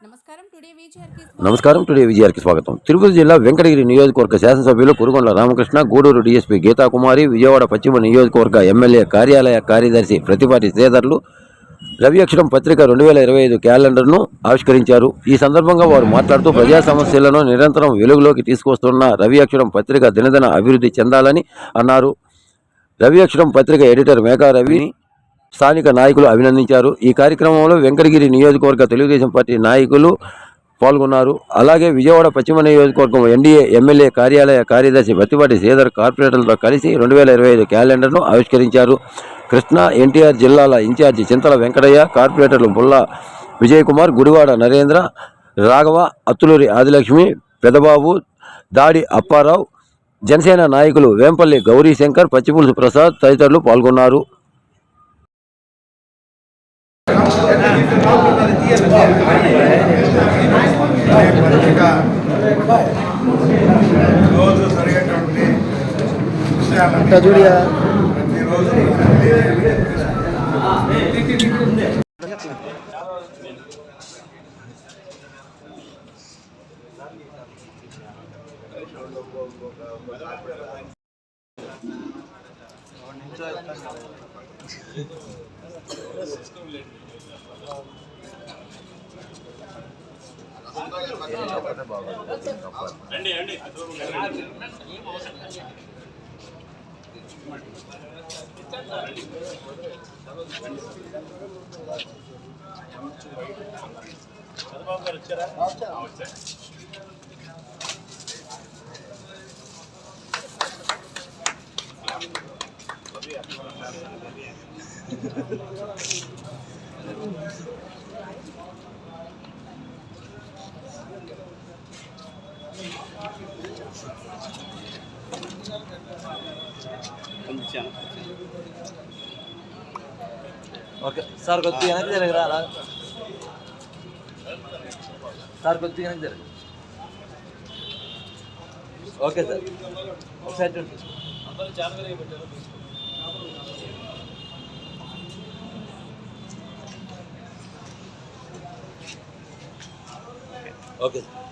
నమస్కారం టుడే విజయార్కి స్వాగతం. తిరుపతి జిల్లా వెంకటగిరి నియోజకవర్గ శాసనసభ్యులు కురుగొండ్ల రామకృష్ణ, గూడూరు డీఎస్పీ గీతాకుమారి, విజయవాడ పశ్చిమ నియోజకవర్గ ఎమ్మెల్యే కార్యాలయ కార్యదర్శి ప్రతిపాటి శ్రీధర్లు రవి అక్షరం పత్రిక 2025 క్యాలెండర్ను ఆవిష్కరించారు. ఈ సందర్భంగా వారు మాట్లాడుతూ ప్రజా సమస్యలను నిరంతరం వెలుగులోకి తీసుకొస్తున్న రవి అక్షరం పత్రిక దినదిన అభివృద్ధి చెందాలని అన్నారు. రవి అక్షరం పత్రిక ఎడిటర్ మేకా రవిని స్థానిక నాయకులు అభినందించారు. ఈ కార్యక్రమంలో వెంకటగిరి నియోజకవర్గ తెలుగుదేశం పార్టీ నాయకులు పాల్గొన్నారు. అలాగే విజయవాడ పశ్చిమ నియోజకవర్గం ఎన్డీఏ ఎమ్మెల్యే కార్యాలయ కార్యదర్శి ప్రతిపాటి శ్రీధర్ కార్పొరేటర్లతో కలిసి 2025 క్యాలెండర్ను ఆవిష్కరించారు. కృష్ణా, ఎన్టీఆర్ జిల్లాల ఇన్ఛార్జి చింతల వెంకటయ్య, కార్పొరేటర్లు పుల్లా విజయకుమార్, గుడివాడ నరేంద్ర, రాఘవ, అత్తులూరి ఆదిలక్ష్మి, పెదబాబు, దాడి అప్పారావు, జనసేన నాయకులు వేంపల్లి గౌరీశంకర్, పచ్చిపులుసు ప్రసాద్ తదితరులు పాల్గొన్నారు. రోజు జరిగేటువంటి విషయాలు ఓకే సార్, కొద్దిగా వెనక్కి జరగరా సార్, కొద్దిగా వెనక్కి జరగ. ఓకే సార్, ఒకసారి ఓకే సార్.